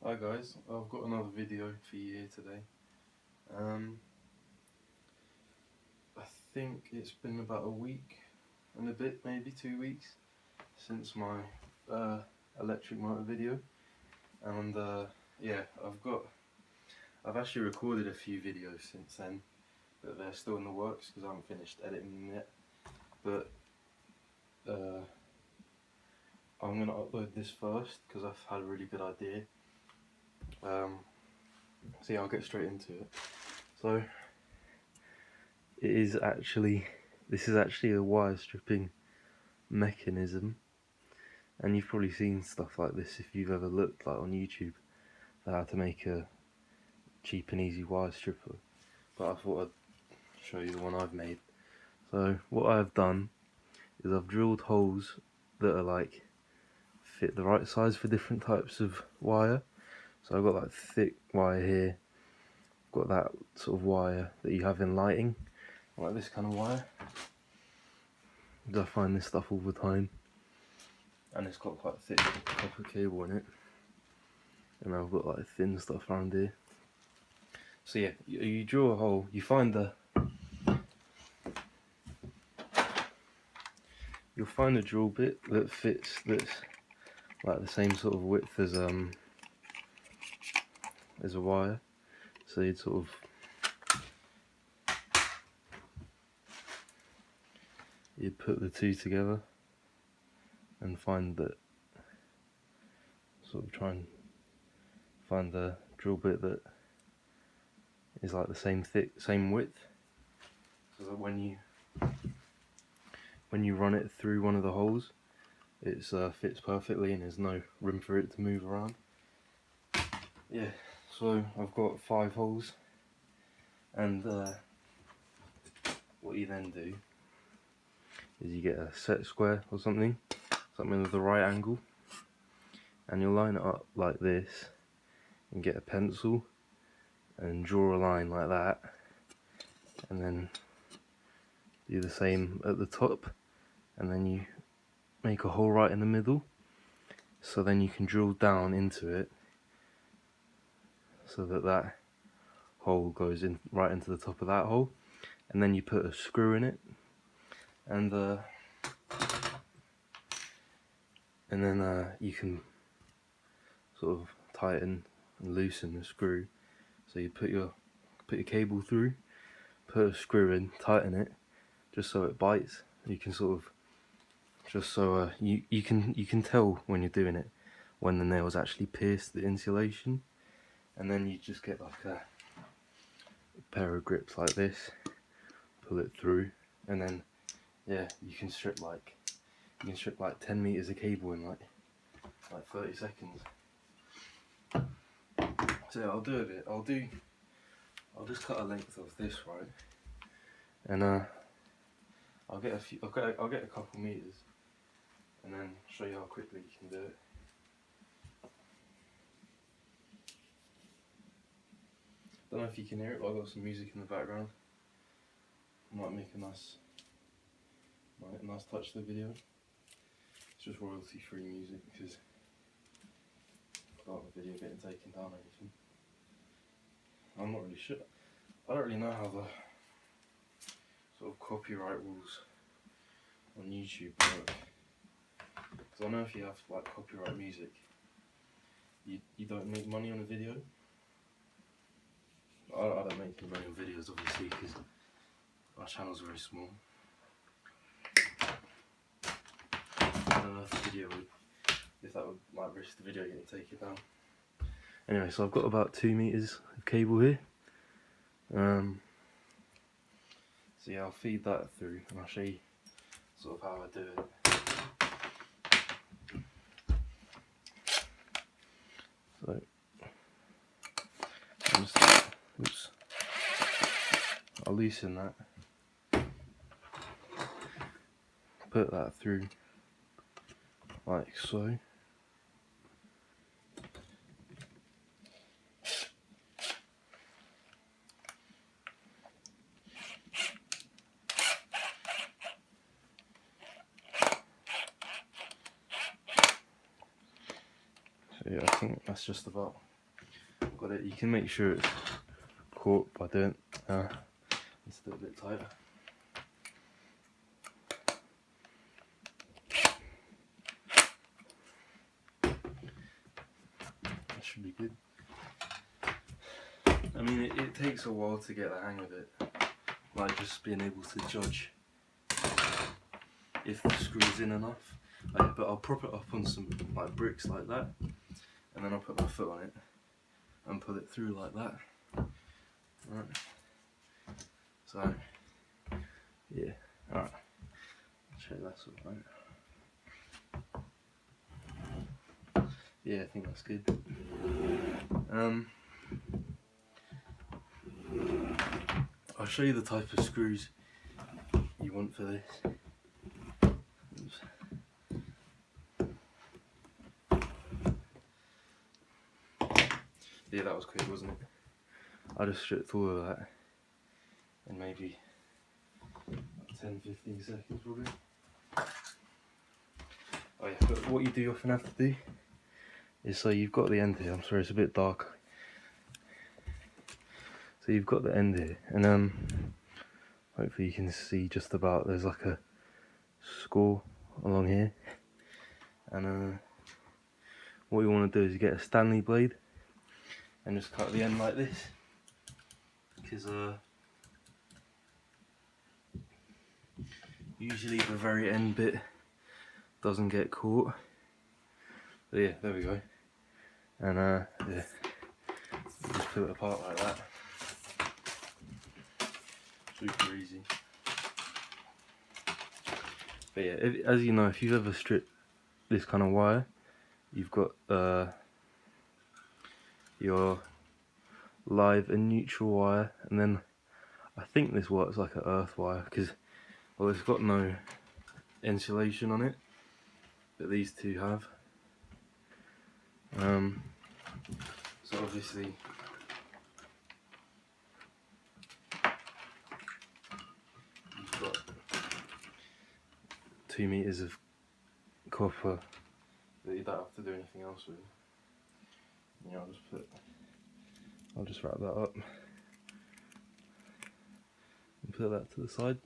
Hi guys, I've got another video for you here today. I think it's been about a week and a bit, maybe 2 weeks, since my electric motor video, and yeah, I've actually recorded a few videos since then, but they're still in the works because I haven't finished editing them yet. But I'm gonna upload this first because I've had a really good idea. So yeah, I'll get straight into it. So this is actually a wire stripping mechanism, and you've probably seen stuff like this if you've ever looked like on YouTube for how to make a cheap and easy wire stripper, but I thought I'd show you the one I've made. So what I've done is I've drilled holes that are like fit the right size for different types of wire. So I've got like thick wire here, got that sort of wire that you have in lighting, like this kind of wire. I find this stuff all the time, and it's got quite thick copper cable in it, and I've got like thin stuff around here. So yeah, you drill a hole, you'll find a drill bit that fits, that's like the same sort of width as a wire. So you'd sort of put the two together and find that, sort of try and find the drill bit that is like the same width, so that when you run it through one of the holes, it fits perfectly and there's no room for it to move around. Yeah, so I've got 5 holes, and what you then do is you get a set square or something with the right angle, and you'll line it up like this and get a pencil and draw a line like that, and then do the same at the top, and then you make a hole right in the middle, so then you can drill down into it so that hole goes in right into the top of that hole, and then you put a screw in it, and then you can sort of tighten and loosen the screw. So you put your cable through, put a screw in, tighten it just so it bites. You can sort of, just so you can tell when you're doing it when the nails actually pierce the insulation, and then you just get like a pair of grips like this, pull it through, and then yeah, you can strip like 10 meters of cable in like 30 seconds. So yeah, I'll do a bit. I'll just cut a length of this, right, and I'll get a couple meters, and then show you how quickly you can do it. Don't know if you can hear it, but I've got some music in the background. Might make a nice touch to the video. It's just royalty free music because I don't want the video getting taken down or anything. I'm not really sure. I don't really know how the sort of copyright rules on YouTube work. Because I know if you have like copyright music, you don't make money on a video. I don't make any money on videos, obviously, because my channel's very small. I don't know if that would like risk the video getting taken down. Anyway, so I've got about 2 meters of cable here. So yeah, I'll feed that through and I'll show you sort of how I do it. So I'll loosen that, put that through like so. So yeah, I think that's just about got it. You can make sure it's caught by doing it's a little bit tighter. That should be good. I mean, it takes a while to get the hang of it, like just being able to judge if the screw's in enough. Like, but I'll prop it up on some like bricks like that, and then I'll put my foot on it and pull it through like that. Right. So, yeah. Alright. Check that's alright. Yeah, I think that's good. I'll show you the type of screws you want for this. Oops. Yeah, that was quick, wasn't it? I just stripped all of that in maybe 10-15 seconds probably. Oh yeah, but what you do often have to do is, so you've got the end here, I'm sorry it's a bit dark. So you've got the end here, and hopefully you can see just about, there's like a score along here. And what you want to do is you get a Stanley blade and just cut the end like this, because usually the very end bit doesn't get caught. But yeah, there we go. And yeah, just put it apart like that. Super easy. But yeah, as you know, if you've ever stripped this kind of wire, you've got your live and neutral wire, and then I think this works like an earth wire, because, well, it's got no insulation on it, but these two have. So obviously you've got 2 meters of copper that you don't have to do anything else with. Yeah, I'll just wrap that up and put that to the side.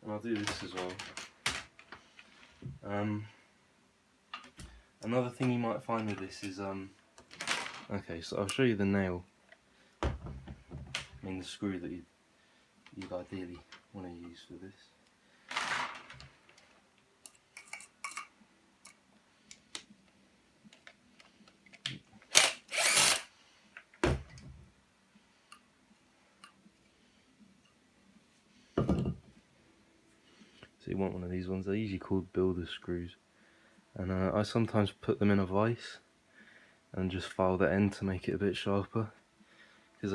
And I'll do this as well. Another thing you might find with this is, okay, so I'll show you the nail, I mean the screw that you'd ideally want to use for this. So you want one of these ones. They're usually called builder screws, and I sometimes put them in a vise and just file the end to make it a bit sharper, because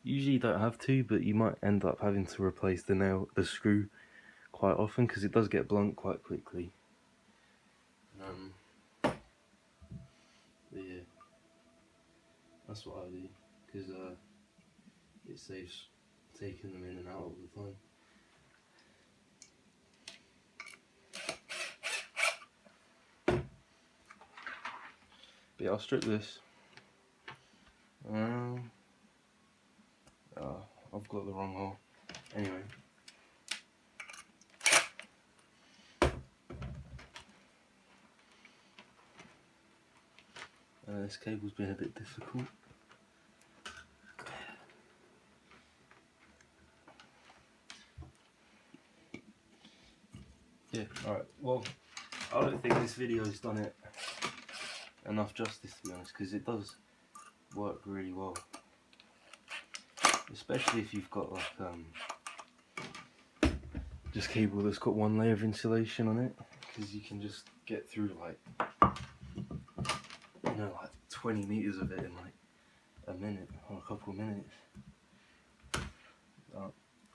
usually you don't have to, but you might end up having to replace the screw quite often, because it does get blunt quite quickly. Yeah, that's what I do, because it saves taking them in and out all the time. But yeah, I'll strip this. I've got the wrong hole. Anyway. This cable's been a bit difficult. Yeah, alright, well, I don't think this video's done it enough justice, to be honest, because it does work really well. Especially if you've got like just cable that's got one layer of insulation on it, because you can just get through like, you know, like 20 meters of it in like a minute or a couple of minutes.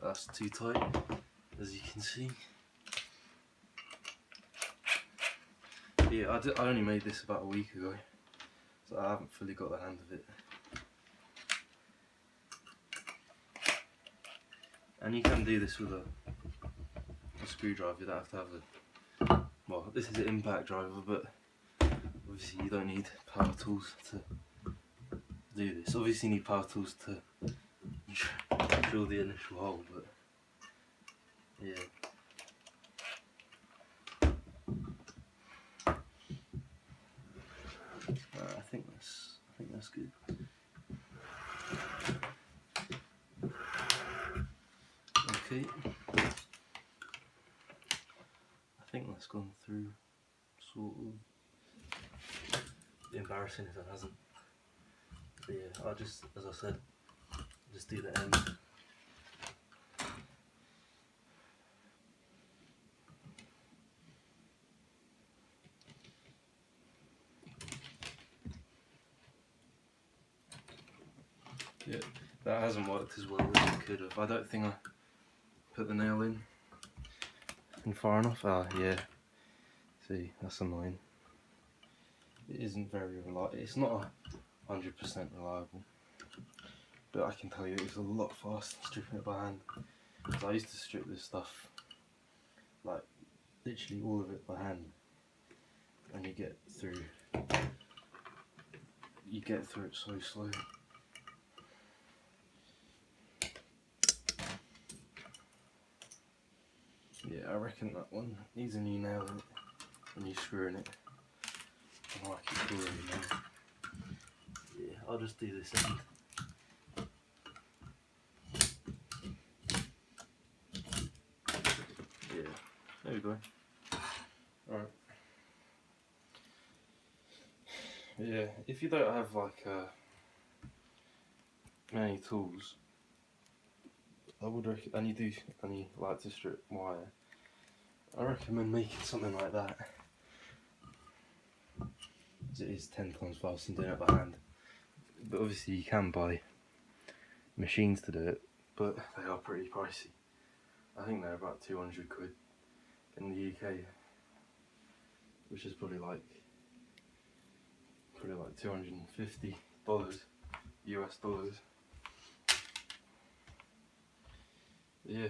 That's too tight, as you can see. Yeah, I only made this about a week ago, so I haven't fully got the hand of it. And you can do this with a screwdriver. You don't have to have well, this is an impact driver, but obviously you don't need power tools to do this. Obviously you need power tools to drill the initial hole, but yeah. I think that's good. Okay. I think that's gone through, sort of. Embarrassing if it hasn't. But yeah, I'll just, as I said, just do the end. Yeah, that hasn't worked as well as it could have. I don't think I put the nail in far enough. Ah, yeah. See, that's annoying. It isn't very reliable. It's not 100% reliable, but I can tell you it's a lot faster stripping it by hand. Because I used to strip this stuff, like literally all of it by hand, and you get through it so slow. Yeah, I reckon that one needs a new nail in it, a new screw in it. I like it already now. Yeah, I'll just do this end. Yeah, there we go. Alright. Yeah, if you don't have like many tools, I would recommend, and you like to strip wire, I recommend making something like that. As it is 10 times faster than doing it by hand. But obviously you can buy machines to do it, but they are pretty pricey. I think they're about 200 quid in the UK, which is probably like $250 US dollars. Yeah,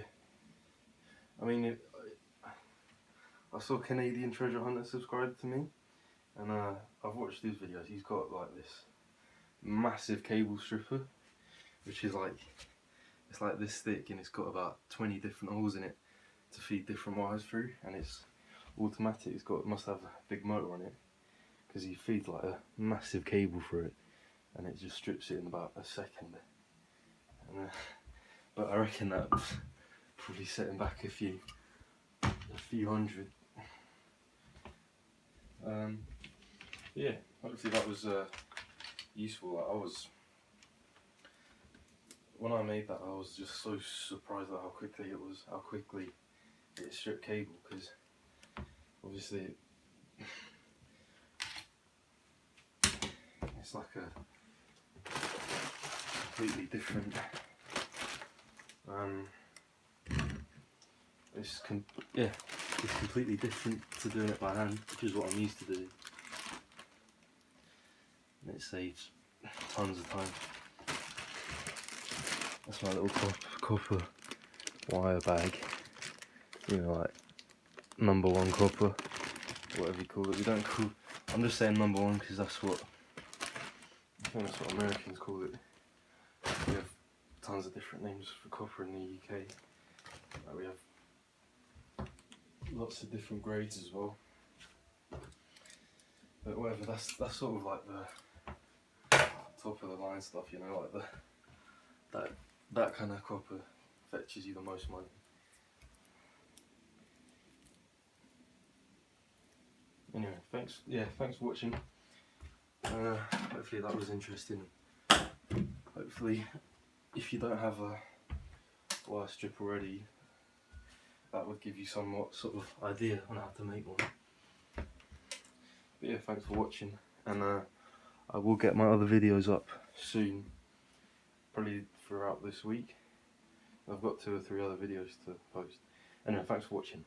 I mean, I saw Canadian Treasure Hunter subscribe to me, and I've watched his videos. He's got like this massive cable stripper, which is like, it's like this thick, and it's got about 20 different holes in it to feed different wires through, and it's automatic. Must have a big motor on it, because he feeds like a massive cable through it, and it just strips it in about a second. And, but I reckon that probably setting back a few hundred. Yeah, hopefully that was useful. When I made that, I was just so surprised at how quickly it stripped cable, because obviously it's like a completely different it's completely different to doing it by hand, which is what I'm used to doing, and it saves tons of time. That's my little copper wire bag, you know, like number one copper, whatever you call it. I'm just saying number one because I think that's what Americans call it. We have tons of different names for copper in the UK. We have lots of different grades as well. But whatever, that's sort of like the top of the line stuff, you know, like that kind of copper fetches you the most money. Anyway, thanks for watching. Hopefully that was interesting. Hopefully, if you don't have a wire strip already, that would give you somewhat sort of idea on how to make one. But yeah, thanks for watching, and I will get my other videos up soon, probably throughout this week. I've got 2 or 3 other videos to post. Anyway, thanks for watching.